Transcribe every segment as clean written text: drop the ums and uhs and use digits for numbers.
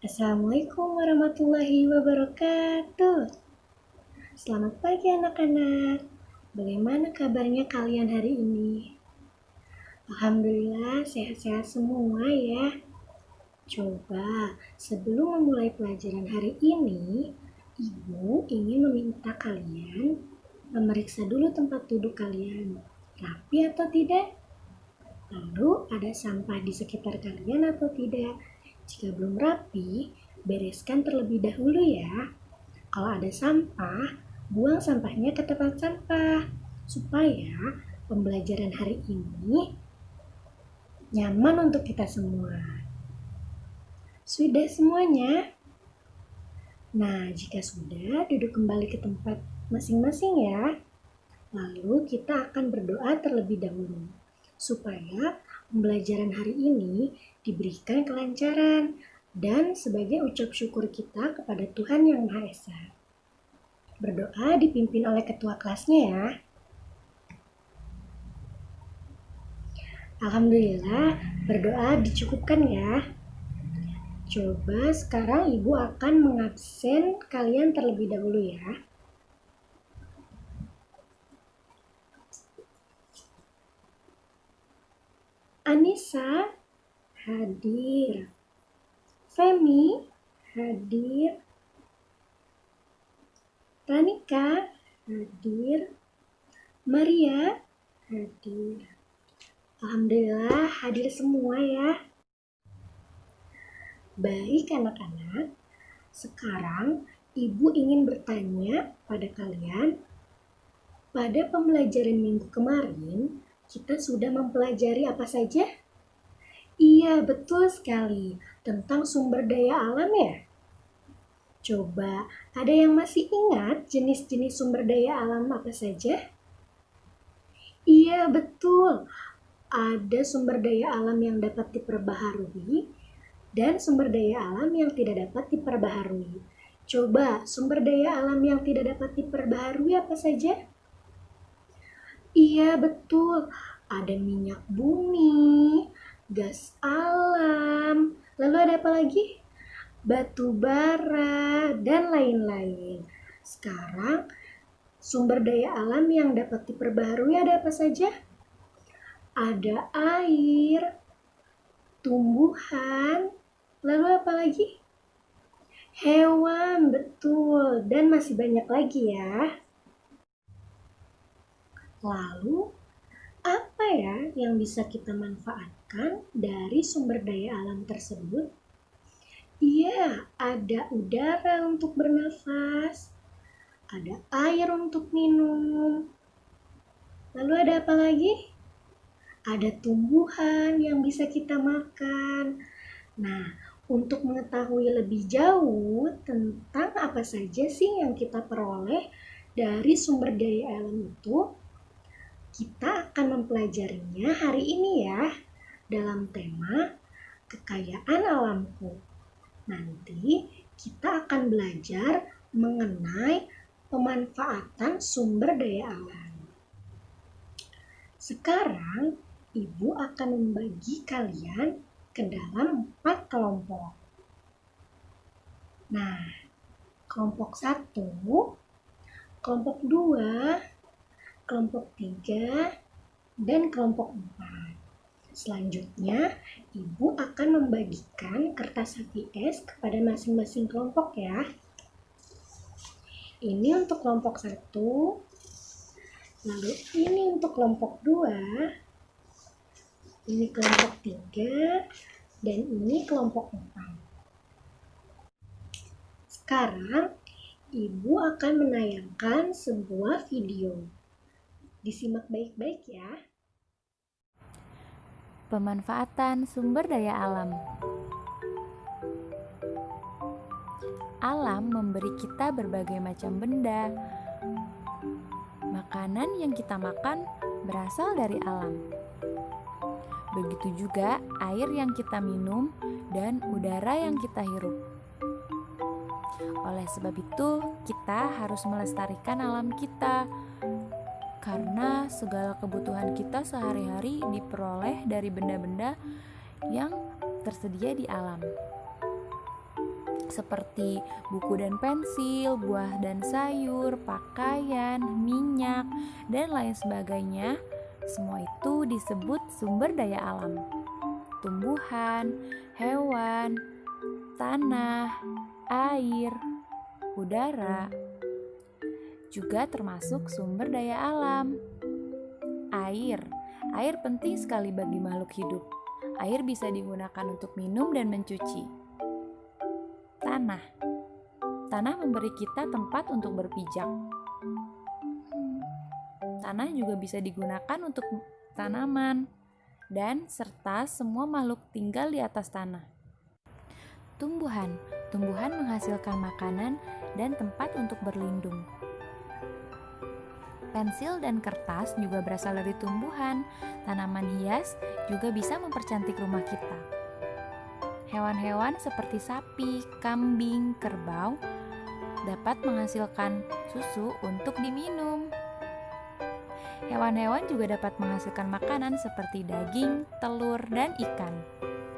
Assalamualaikum warahmatullahi wabarakatuh. Selamat pagi anak-anak. Bagaimana kabarnya kalian hari ini? Alhamdulillah sehat-sehat semua ya. Coba sebelum memulai pelajaran hari ini, Ibu ingin meminta kalian memeriksa dulu tempat duduk kalian. Rapi atau tidak? Lalu ada sampah di sekitar kalian atau tidak? Jika belum rapi, bereskan terlebih dahulu ya. Kalau ada sampah, buang sampahnya ke tempat sampah supaya pembelajaran hari ini nyaman untuk kita semua. Sudah semuanya? Nah, jika sudah, duduk kembali ke tempat masing-masing ya. Lalu kita akan berdoa terlebih dahulu supaya pembelajaran hari ini diberikan kelancaran dan sebagai ucap syukur kita kepada Tuhan Yang Maha Esa. Berdoa dipimpin oleh ketua kelasnya ya. Alhamdulillah, berdoa dicukupkan ya. Coba sekarang Ibu akan mengabsen kalian terlebih dahulu ya. Anissa hadir. Femi hadir. Tanika hadir. Maria hadir. Alhamdulillah hadir semua ya. Baik anak-anak, sekarang Ibu ingin bertanya pada kalian, pada pembelajaran minggu kemarin, kita sudah mempelajari apa saja? Iya, betul sekali, tentang sumber daya alam ya. Coba, ada yang masih ingat jenis-jenis sumber daya alam apa saja? Iya, betul. Ada sumber daya alam yang dapat diperbaharui dan sumber daya alam yang tidak dapat diperbaharui. Coba, sumber daya alam yang tidak dapat diperbaharui apa saja? Iya, betul. Ada minyak bumi, gas alam, lalu ada apa lagi? Batu bara, dan lain-lain. Sekarang, sumber daya alam yang dapat diperbaharui ada apa saja? Ada air, tumbuhan, lalu apa lagi? Hewan, betul. Dan masih banyak lagi ya. Lalu, apa ya yang bisa kita manfaatkan dari sumber daya alam tersebut? Iya, ada udara untuk bernafas, ada air untuk minum. Lalu ada apa lagi? Ada tumbuhan yang bisa kita makan. Nah, untuk mengetahui lebih jauh tentang apa saja sih yang kita peroleh dari sumber daya alam itu, kita akan mempelajarinya hari ini ya, dalam tema kekayaan alamku. Nanti kita akan belajar mengenai pemanfaatan sumber daya alam. Sekarang, Ibu akan membagi kalian ke dalam 4 kelompok. Nah, kelompok 1, kelompok 2, kelompok 3, dan kelompok 4. Selanjutnya, Ibu akan membagikan kertas HVS kepada masing-masing kelompok ya. Ini untuk kelompok 1, lalu ini untuk kelompok 2, ini kelompok 3, dan ini kelompok 4. Sekarang, Ibu akan menayangkan sebuah video. Disimak baik-baik ya. Pemanfaatan sumber daya alam. Alam memberi kita berbagai macam benda. Makanan yang kita makan berasal dari alam. Begitu juga air yang kita minum dan udara yang kita hirup. Oleh sebab itu, kita harus melestarikan alam kita, karena segala kebutuhan kita sehari-hari diperoleh dari benda-benda yang tersedia di alam. seperti buku dan pensil, buah dan sayur, pakaian, minyak, dan lain sebagainya. Semua itu disebut sumber daya alam. Tumbuhan, hewan, tanah, air, udara, juga termasuk sumber daya alam. Air penting sekali bagi makhluk hidup. Air bisa digunakan untuk minum dan mencuci. Tanah memberi kita tempat untuk berpijak. Tanah juga bisa digunakan untuk tanaman, dan serta semua makhluk tinggal di atas tanah. Tumbuhan menghasilkan makanan dan tempat untuk berlindung. Pensil dan kertas juga berasal dari tumbuhan. Tanaman hias juga bisa mempercantik rumah kita. Hewan-hewan seperti sapi, kambing, kerbau dapat menghasilkan susu untuk diminum. Hewan-hewan juga dapat menghasilkan makanan seperti daging, telur, dan ikan.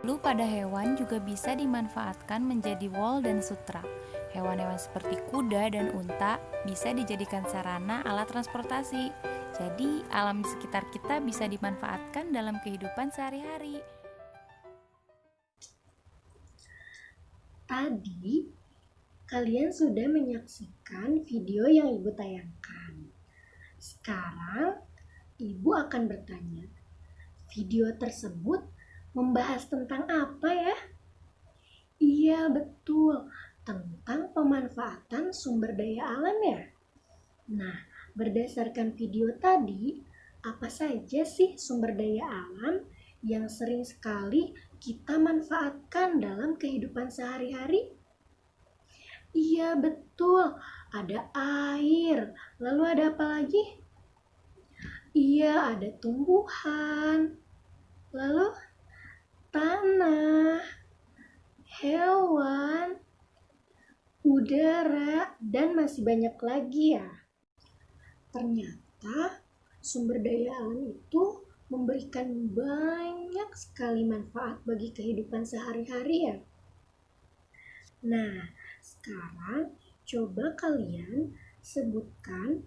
Lalu pada hewan juga bisa dimanfaatkan menjadi wol dan sutra. Hewan-hewan seperti kuda dan unta bisa dijadikan sarana alat transportasi. Jadi, alam di sekitar kita bisa dimanfaatkan dalam kehidupan sehari-hari. Tadi, kalian sudah menyaksikan video yang Ibu tayangkan. Sekarang, Ibu akan bertanya, video tersebut membahas tentang apa ya? Iya, betul. Tentang pemanfaatan sumber daya alam ya. Nah, berdasarkan video tadi, apa saja sih sumber daya alam yang sering sekali kita manfaatkan dalam kehidupan sehari-hari? Iya, betul. Ada air. Lalu ada apa lagi? Iya, ada tumbuhan. Lalu tanah, hewan, udara, dan masih banyak lagi ya. Ternyata sumber daya alam itu memberikan banyak sekali manfaat bagi kehidupan sehari-hari ya. Nah, sekarang coba kalian sebutkan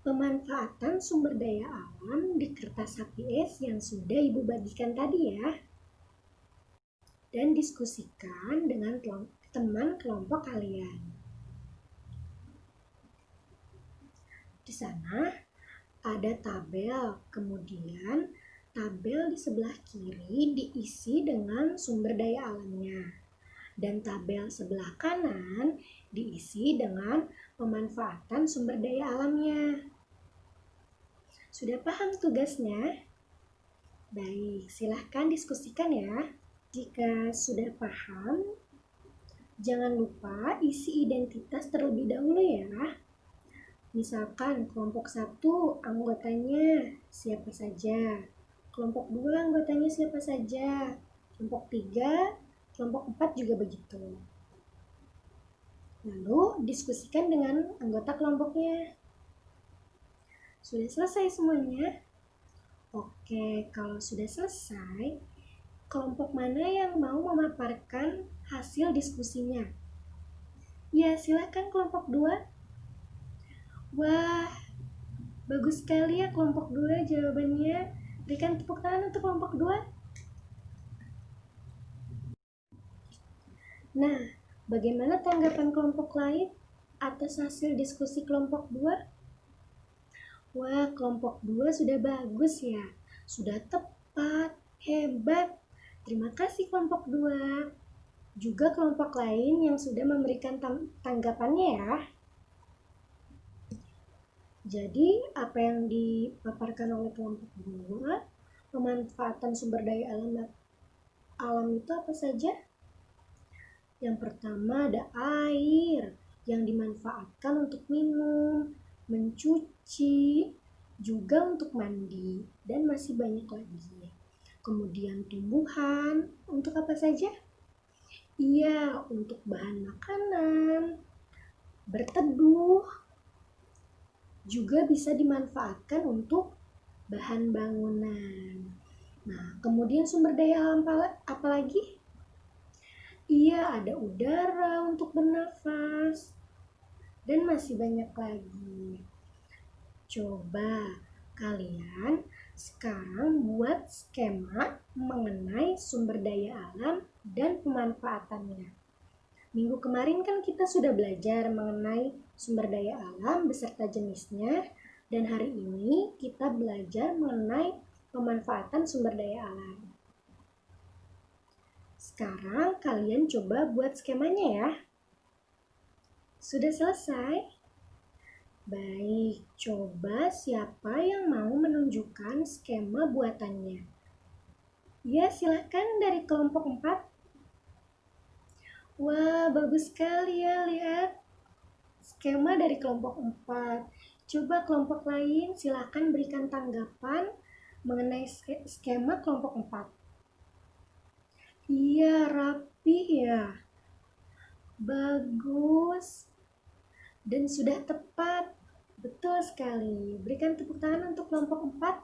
pemanfaatan sumber daya alam di kertas HPS yang sudah Ibu bagikan tadi ya. Dan diskusikan dengan teman kelompok kalian. Di sana ada tabel, kemudian tabel di sebelah kiri diisi dengan sumber daya alamnya. Dan tabel sebelah kanan diisi dengan pemanfaatan sumber daya alamnya. Sudah paham tugasnya? Baik, silahkan diskusikan ya. Jika sudah paham, jangan lupa isi identitas terlebih dahulu ya. Misalkan kelompok 1 anggotanya siapa saja, kelompok 2 anggotanya siapa saja, kelompok 3, kelompok 4 juga begitu. Lalu diskusikan dengan anggota kelompoknya. Sudah selesai semuanya? Oke, kalau sudah selesai, kelompok mana yang mau memaparkan hasil diskusinya? Ya, silakan kelompok 2. Wah, bagus sekali ya kelompok 2 jawabannya. Berikan tepuk tangan untuk kelompok 2. Nah, bagaimana tanggapan kelompok lain atas hasil diskusi kelompok 2? Wah, kelompok 2 sudah bagus ya. Sudah tepat, hebat. Terima kasih kelompok 2. Juga kelompok lain yang sudah memberikan tanggapannya ya. Jadi, apa yang dipaparkan oleh kelompok 2, pemanfaatan sumber daya alam itu apa saja? Yang pertama ada air yang dimanfaatkan untuk minum, mencuci, juga untuk mandi, dan masih banyak lagi. Kemudian tumbuhan, untuk apa saja? Iya, untuk bahan makanan, berteduh, juga bisa dimanfaatkan untuk bahan bangunan. Nah, kemudian sumber daya alam apa lagi? Iya, ada udara untuk bernafas. Dan masih banyak lagi. Coba kalian sekarang buat skema mengenai sumber daya alam dan pemanfaatannya. Minggu kemarin kan kita sudah belajar mengenai sumber daya alam beserta jenisnya, dan hari ini kita belajar mengenai pemanfaatan sumber daya alam. Sekarang kalian coba buat skemanya ya. Sudah selesai? Baik, coba siapa yang mau menunjukkan skema buatannya? Ya, silakan dari kelompok 4. Wah, bagus sekali ya, lihat. Skema dari kelompok 4. Coba kelompok lain silakan berikan tanggapan mengenai skema kelompok 4. Iya, rapi ya. Bagus. Dan sudah tepat. Betul sekali. Berikan tepuk tangan untuk kelompok 4.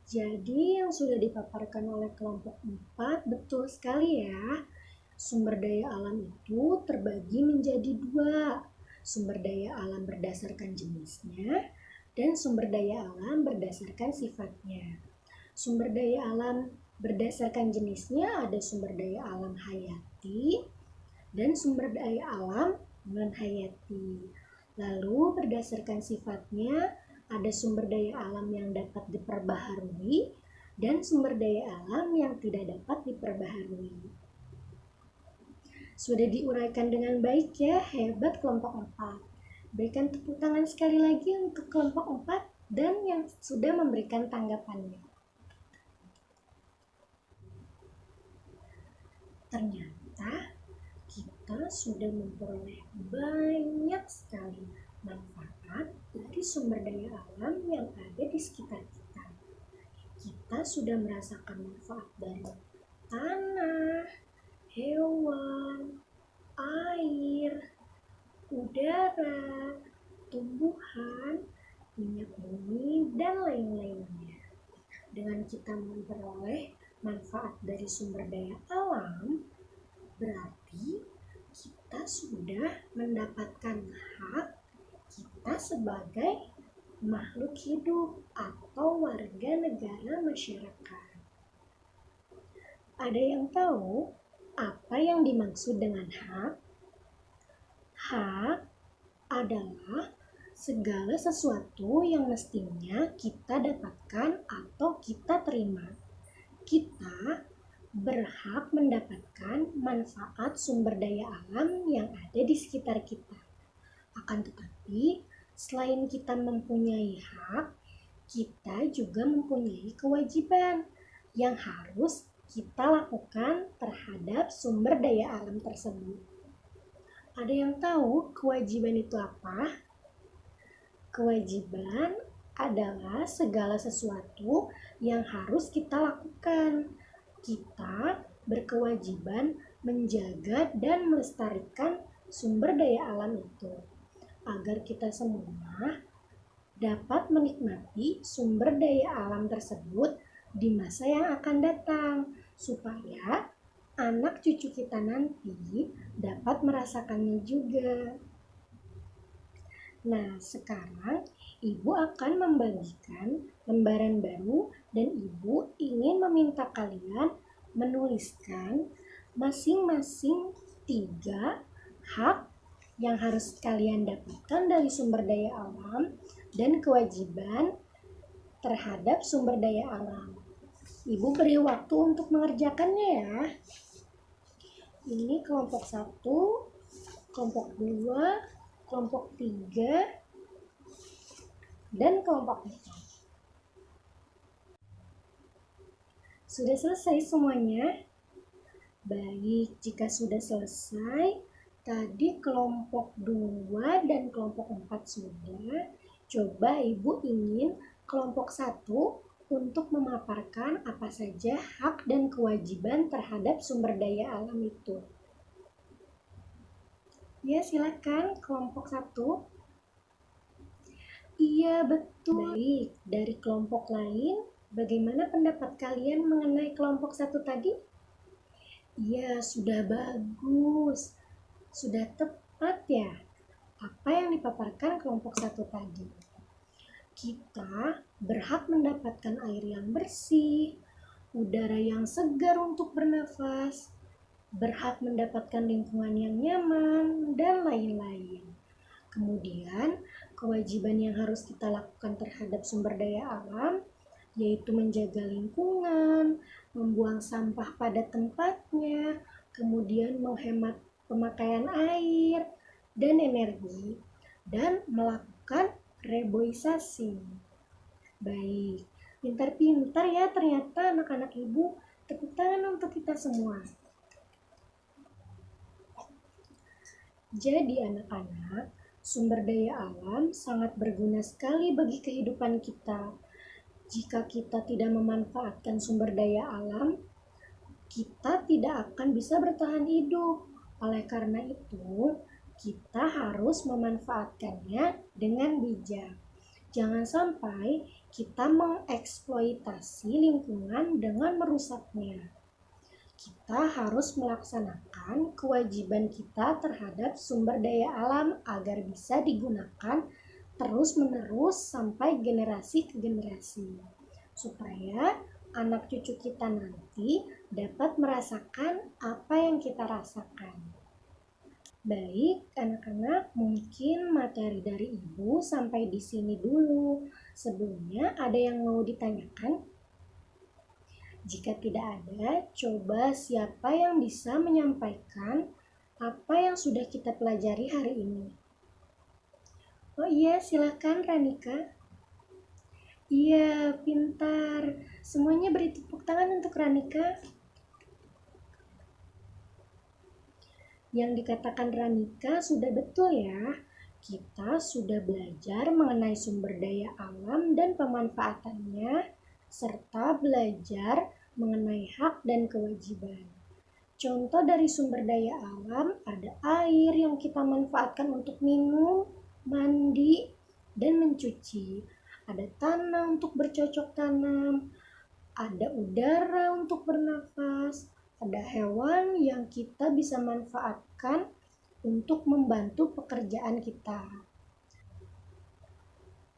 Jadi yang sudah dipaparkan oleh kelompok 4 betul sekali ya. Sumber daya alam itu terbagi menjadi 2. Sumber daya alam berdasarkan jenisnya dan sumber daya alam berdasarkan sifatnya. Sumber daya alam berdasarkan jenisnya ada sumber daya alam hayati dan sumber daya alam non-hayati. Lalu berdasarkan sifatnya ada sumber daya alam yang dapat diperbaharui dan sumber daya alam yang tidak dapat diperbaharui. Sudah diuraikan dengan baik ya, hebat kelompok 4. Berikan tepuk tangan sekali lagi untuk kelompok 4 dan yang sudah memberikan tanggapannya. Ternyata kita sudah memperoleh banyak sekali manfaat dari sumber daya alam yang ada di sekitar kita. Kita sudah merasakan manfaat dari tanah, hewan, air, udara, tumbuhan, minyak bumi, dan lain-lainnya. Dengan kita memperoleh manfaat dari sumber daya alam, berarti kita sudah mendapatkan hak kita sebagai makhluk hidup atau warga negara masyarakat. Ada yang tahu apa yang dimaksud dengan hak? Hak adalah segala sesuatu yang mestinya kita dapatkan atau kita terima. Kita berhak mendapatkan manfaat sumber daya alam yang ada di sekitar kita. Akan tetapi, selain kita mempunyai hak, kita juga mempunyai kewajiban yang harus kita lakukan terhadap sumber daya alam tersebut. Ada yang tahu kewajiban itu apa? Kewajiban adalah segala sesuatu yang harus kita lakukan. Kita berkewajiban menjaga dan melestarikan sumber daya alam itu, agar kita semua dapat menikmati sumber daya alam tersebut di masa yang akan datang, supaya anak cucu kita nanti dapat merasakannya juga. Nah, sekarang Ibu akan membagikan lembaran baru dan Ibu ingin meminta kalian menuliskan masing-masing 3 hak yang harus kalian dapatkan dari sumber daya alam dan kewajiban terhadap sumber daya alam. Ibu beri waktu untuk mengerjakannya ya. Ini kelompok 1, kelompok 2, kelompok 3, dan kelompok 4. Sudah selesai semuanya? Baik, jika sudah selesai, tadi kelompok 2 dan kelompok 4 sudah. Coba Ibu ingin kelompok 1 untuk memaparkan apa saja hak dan kewajiban terhadap sumber daya alam itu. Ya, silakan kelompok 1. Iya, betul. Baik, dari kelompok lain, bagaimana pendapat kalian mengenai kelompok 1 tadi? Iya, sudah bagus. Sudah tepat ya apa yang dipaparkan kelompok satu tadi. Kita berhak mendapatkan air yang bersih, udara yang segar untuk bernafas, berhak mendapatkan lingkungan yang nyaman, dan lain-lain. Kemudian, kewajiban yang harus kita lakukan terhadap sumber daya alam yaitu menjaga lingkungan, membuang sampah pada tempatnya, kemudian menghemat pemakaian air dan energi, dan melakukan reboisasi. Baik, pintar-pintar ya ternyata anak-anak ibu. Tepuk tangan untuk kita semua. Jadi anak-anak, sumber daya alam sangat berguna sekali bagi kehidupan kita. Jika kita tidak memanfaatkan sumber daya alam, kita tidak akan bisa bertahan hidup. Oleh karena itu, kita harus memanfaatkannya dengan bijak. Jangan sampai kita mengeksploitasi lingkungan dengan merusaknya. Kita harus melaksanakan kewajiban kita terhadap sumber daya alam agar bisa digunakan terus-menerus sampai generasi ke generasi, supaya anak cucu kita nanti dapat merasakan apa yang kita rasakan. Baik, anak-anak, mungkin materi dari Ibu sampai di sini dulu. Sebelumnya, ada yang mau ditanyakan? Jika tidak ada, coba siapa yang bisa menyampaikan apa yang sudah kita pelajari hari ini? Oh iya, silakan Ranika. Iya, pintar. Semuanya beri tepuk tangan untuk Ranika. Yang dikatakan Ranika sudah betul ya. Kita sudah belajar mengenai sumber daya alam dan pemanfaatannya, serta belajar mengenai hak dan kewajiban. Contoh dari sumber daya alam ada air yang kita manfaatkan untuk minum, mandi, dan mencuci. Ada tanah untuk bercocok tanam, ada udara untuk bernafas, ada hewan yang kita bisa manfaatkan untuk membantu pekerjaan kita.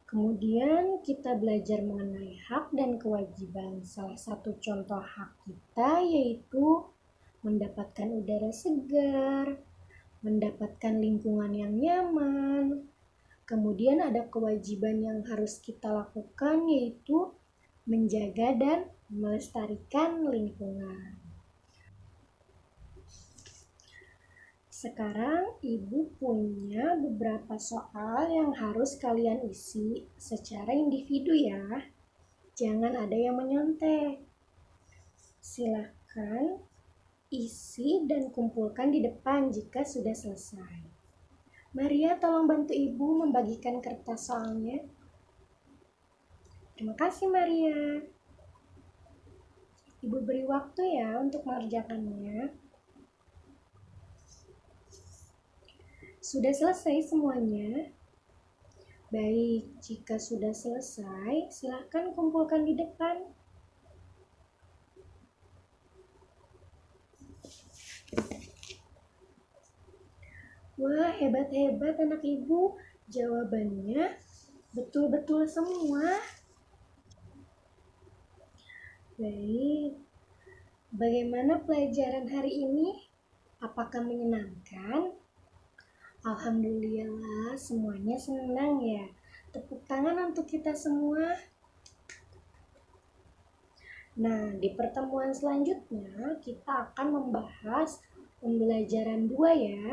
Kemudian kita belajar mengenai hak dan kewajiban. Salah satu contoh hak kita yaitu mendapatkan udara segar, mendapatkan lingkungan yang nyaman. Kemudian ada kewajiban yang harus kita lakukan yaitu menjaga dan melestarikan lingkungan. Sekarang Ibu punya beberapa soal yang harus kalian isi secara individu ya. Jangan ada yang menyontek. Silakan isi dan kumpulkan di depan jika sudah selesai. Maria, tolong bantu Ibu membagikan kertas soalnya. Terima kasih Maria. Ibu beri waktu ya untuk mengerjakannya. Sudah selesai semuanya? Baik, jika sudah selesai, silakan kumpulkan di depan. Wah, hebat-hebat anak Ibu. Jawabannya betul-betul semua. Baik, bagaimana pelajaran hari ini? Apakah menyenangkan? Alhamdulillah, semuanya senang ya. Tepuk tangan untuk kita semua. Nah, di pertemuan selanjutnya kita akan membahas pembelajaran 2 ya.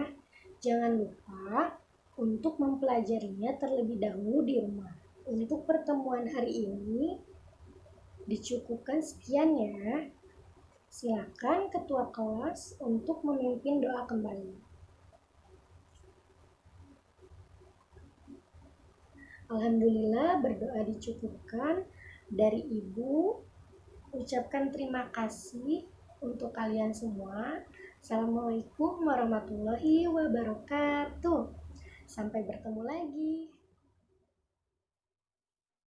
Jangan lupa untuk mempelajarinya terlebih dahulu di rumah. Untuk pertemuan hari ini dicukupkan sekian ya. Silakan ketua kelas untuk memimpin doa kembali. Alhamdulillah, berdoa dicukupkan. Dari Ibu ucapkan terima kasih untuk kalian semua. Assalamualaikum warahmatullahi wabarakatuh. Sampai bertemu lagi.